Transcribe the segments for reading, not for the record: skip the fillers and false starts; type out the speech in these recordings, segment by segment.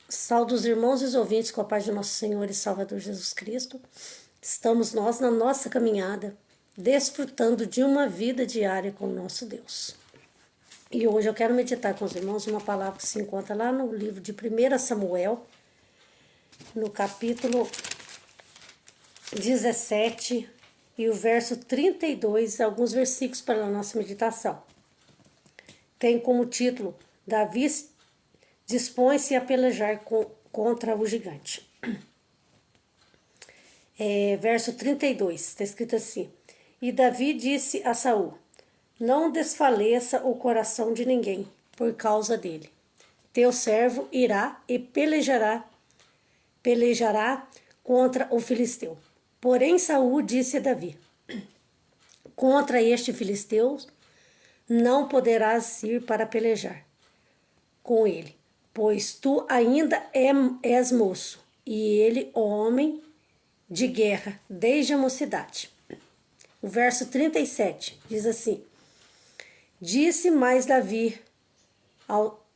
Saúde os irmãos e os ouvintes com a paz de nosso Senhor e Salvador Jesus Cristo. Estamos nós na nossa caminhada, desfrutando de uma vida diária com o nosso Deus. E hoje eu quero meditar com os irmãos uma palavra que se encontra lá no livro de 1 Samuel, no capítulo 17 e o verso 32, alguns versículos para a nossa meditação. Tem como título: Davi dispõe-se a pelejar contra o gigante. Verso 32, está escrito assim: E Davi disse a Saul: Não desfaleça o coração de ninguém por causa dele. Teu servo irá e pelejará contra o filisteu. Porém Saul disse a Davi: Contra este filisteu não poderás ir para pelejar com ele, pois tu ainda és moço, e ele homem de guerra desde a mocidade. O verso 37 diz assim: Disse mais Davi: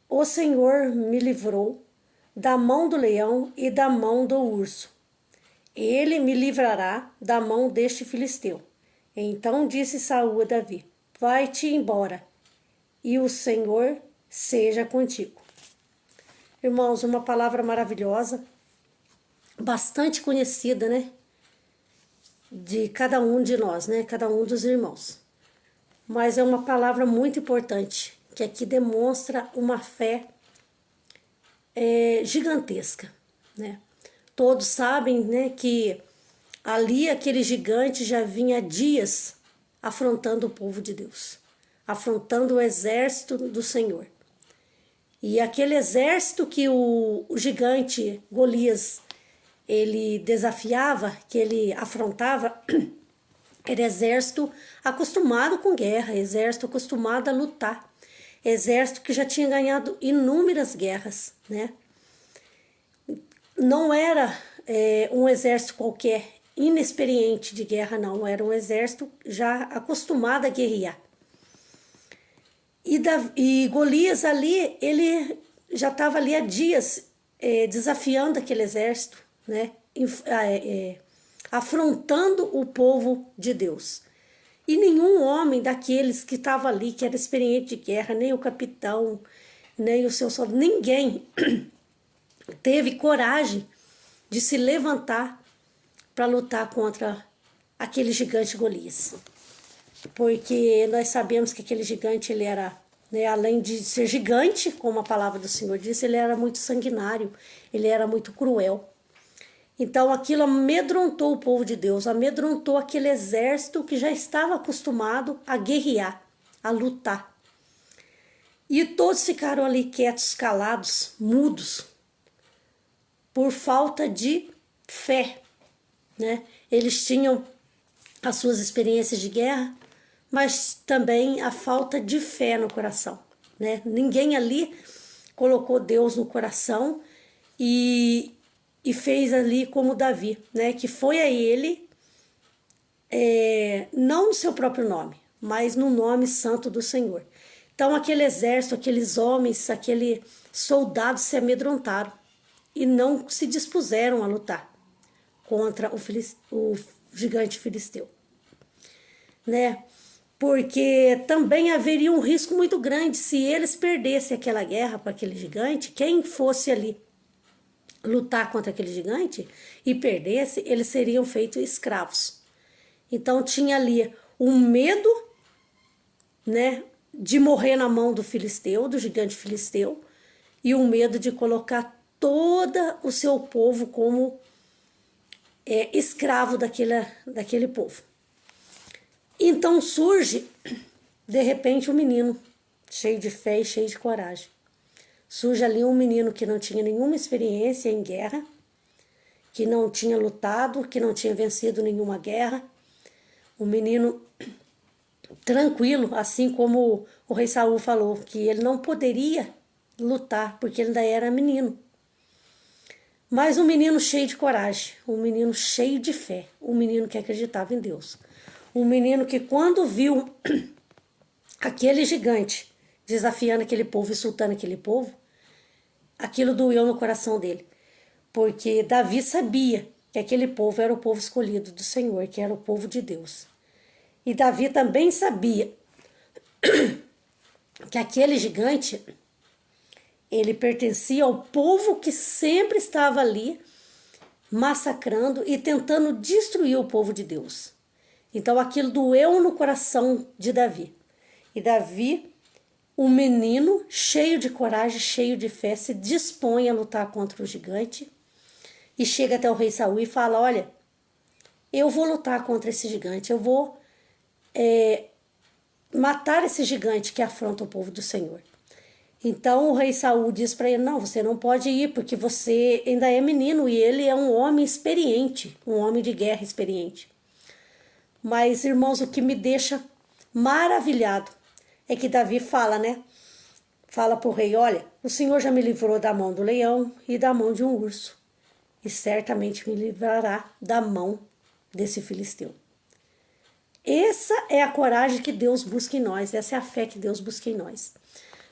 O Senhor me livrou da mão do leão e da mão do urso. Ele me livrará da mão deste filisteu. Então disse Saul a Davi: Vai-te embora, e o Senhor seja contigo. Irmãos, uma palavra maravilhosa, bastante conhecida, né? De cada um de nós, né? Cada um dos irmãos. Mas é uma palavra muito importante, que aqui demonstra uma fé gigantesca, né? Todos sabem, né, que ali aquele gigante já vinha há dias afrontando o povo de Deus, afrontando o exército do Senhor. E aquele exército que o gigante Golias, ele desafiava, que ele afrontava, era exército acostumado com guerra, exército acostumado a lutar, exército que já tinha ganhado inúmeras guerras, né? Não era um exército qualquer, inexperiente de guerra, não. Era um exército já acostumado a guerrear. E Golias ali, ele já estava ali há dias desafiando aquele exército, né? Afrontando o povo de Deus. E nenhum homem daqueles que estava ali, que era experiente de guerra, nem o capitão, nem o seu soldado, ninguém teve coragem de se levantar para lutar contra aquele gigante Golias. Porque nós sabemos que aquele gigante, ele era, né, além de ser gigante, como a palavra do Senhor disse, ele era muito sanguinário, ele era muito cruel. Então aquilo amedrontou o povo de Deus, amedrontou aquele exército que já estava acostumado a guerrear, a lutar. E todos ficaram ali quietos, calados, mudos, por falta de fé, né? Eles tinham as suas experiências de guerra, mas também a falta de fé no coração, né? Ninguém ali colocou Deus no coração e fez ali como Davi, né? Que foi a ele, não no seu próprio nome, mas no nome santo do Senhor. Então aquele exército, aqueles homens, aqueles soldados se amedrontaram e não se dispuseram a lutar contra o gigante filisteu, né? Porque também haveria um risco muito grande se eles perdessem aquela guerra para aquele gigante. Quem fosse ali lutar contra aquele gigante e perdesse, eles seriam feitos escravos. Então tinha ali um medo, né, de morrer na mão do filisteu, do gigante filisteu, e um medo de colocar todo o seu povo como escravo daquele povo. Então surge, de repente, um menino cheio de fé e cheio de coragem. Surge ali um menino que não tinha nenhuma experiência em guerra, que não tinha lutado, que não tinha vencido nenhuma guerra. Um menino tranquilo, assim como o rei Saul falou, que ele não poderia lutar, porque ele ainda era menino. Mas um menino cheio de coragem, um menino cheio de fé, um menino que acreditava em Deus. Um menino que quando viu aquele gigante desafiando aquele povo, insultando aquele povo, aquilo doeu no coração dele, porque Davi sabia que aquele povo era o povo escolhido do Senhor, que era o povo de Deus. E Davi também sabia que aquele gigante, ele pertencia ao povo que sempre estava ali massacrando e tentando destruir o povo de Deus. Então aquilo doeu no coração de Davi. E Davi, um menino cheio de coragem, cheio de fé, se dispõe a lutar contra o gigante e chega até o rei Saul e fala: olha, eu vou lutar contra esse gigante, eu vou matar esse gigante que afronta o povo do Senhor. Então o rei Saul diz para ele: não, você não pode ir, porque você ainda é menino e ele é um homem experiente, um homem de guerra experiente. Mas, irmãos, o que me deixa maravilhado é que Davi fala, né? Fala para o rei: olha, o Senhor já me livrou da mão do leão e da mão de um urso, e certamente me livrará da mão desse filisteu. Essa é a coragem que Deus busca em nós, essa é a fé que Deus busca em nós.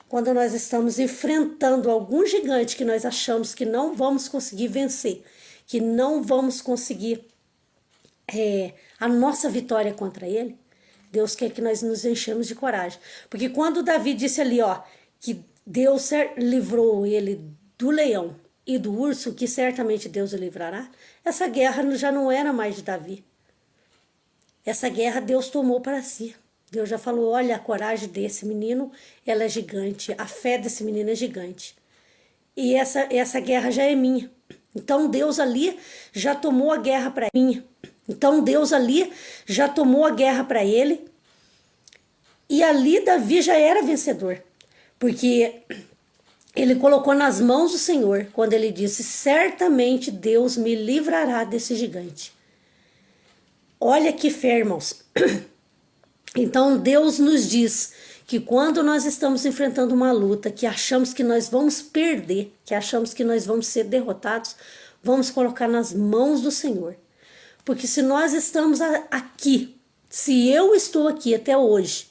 Quando nós estamos enfrentando algum gigante que nós achamos que não vamos conseguir vencer, que não vamos conseguir a nossa vitória contra ele, Deus quer que nós nos enchamos de coragem. Porque quando Davi disse ali, ó, que Deus livrou ele do leão e do urso, que certamente Deus o livrará, essa guerra já não era mais de Davi. Essa guerra Deus tomou para si. Deus já falou: olha, a coragem desse menino, ela é gigante, a fé desse menino é gigante. E essa guerra já é minha. Então Deus ali já tomou a guerra para mim. Então Deus ali já tomou a guerra para ele. E ali Davi já era vencedor. Porque ele colocou nas mãos do Senhor, quando ele disse: certamente Deus me livrará desse gigante. Olha que fé, irmãos. Então Deus nos diz que quando nós estamos enfrentando uma luta, que achamos que nós vamos perder, que achamos que nós vamos ser derrotados, vamos colocar nas mãos do Senhor. Porque se nós estamos aqui, se eu estou aqui até hoje,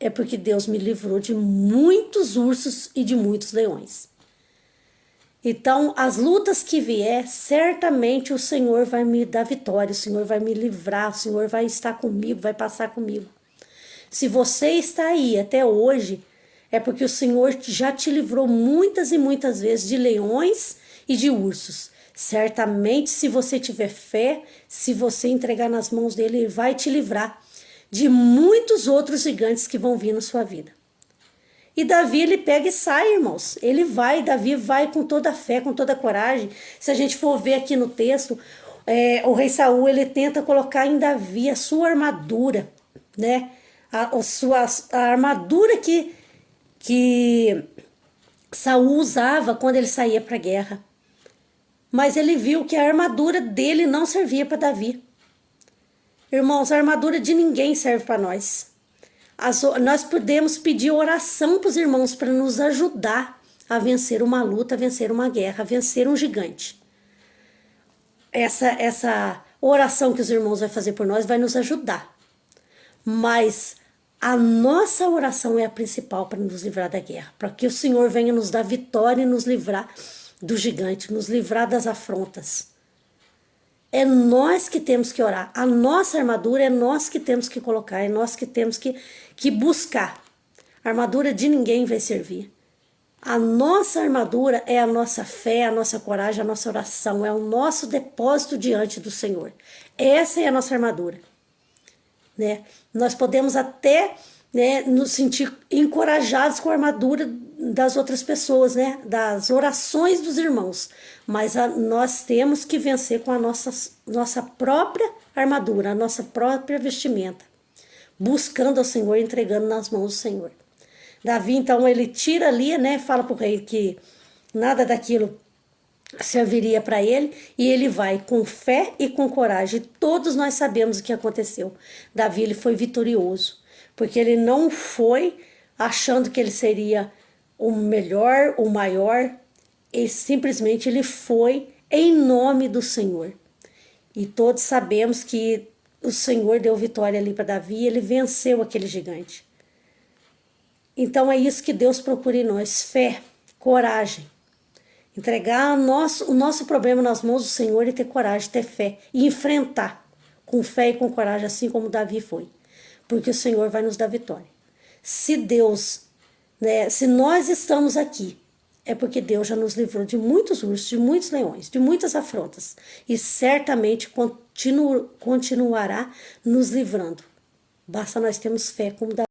é porque Deus me livrou de muitos ursos e de muitos leões. Então, as lutas que vier, certamente o Senhor vai me dar vitória, o Senhor vai me livrar, o Senhor vai estar comigo, vai passar comigo. Se você está aí até hoje, é porque o Senhor já te livrou muitas e muitas vezes de leões e de ursos. Certamente, se você tiver fé, se você entregar nas mãos dele, ele vai te livrar de muitos outros gigantes que vão vir na sua vida. E Davi, ele pega e sai, irmãos. Davi vai com toda a fé, com toda a coragem. Se a gente for ver aqui no texto, o rei Saul, ele tenta colocar em Davi a sua armadura, né? A armadura que Saul usava quando ele saía para a guerra. Mas ele viu que a armadura dele não servia para Davi. Irmãos, a armadura de ninguém serve para nós. Nós podemos pedir oração para os irmãos para nos ajudar a vencer uma luta, a vencer uma guerra, a vencer um gigante. Essa oração que os irmãos vão fazer por nós vai nos ajudar. Mas a nossa oração é a principal para nos livrar da guerra, para que o Senhor venha nos dar vitória e nos livrar do gigante, nos livrar das afrontas. É nós que temos que orar. A nossa armadura é nós que temos que colocar, é nós que temos que buscar. A armadura de ninguém vai servir. A nossa armadura é a nossa fé, a nossa coragem, a nossa oração, é o nosso depósito diante do Senhor. Essa é a nossa armadura. Né? Nós podemos até, né, nos sentir encorajados com a armadura das outras pessoas, né, das orações dos irmãos, mas nós temos que vencer com a nossa própria armadura, a nossa própria vestimenta, buscando ao Senhor, entregando nas mãos do Senhor. Davi, então, ele tira ali, né, fala para o rei que nada daquilo serviria para ele, e ele vai com fé e com coragem. Todos nós sabemos o que aconteceu. Davi, ele foi vitorioso, porque ele não foi achando que ele seria o melhor, o maior, e simplesmente ele foi em nome do Senhor. E todos sabemos que o Senhor deu vitória ali para Davi, e ele venceu aquele gigante. Então é isso que Deus procura em nós: fé, coragem, Entregar o nosso problema nas mãos do Senhor e ter coragem, ter fé e enfrentar com fé e com coragem, assim como Davi foi. Porque o Senhor vai nos dar vitória. Se Deus, né, se nós estamos aqui, é porque Deus já nos livrou de muitos ursos, de muitos leões, de muitas afrontas. E certamente continuará nos livrando. Basta nós termos fé como Davi.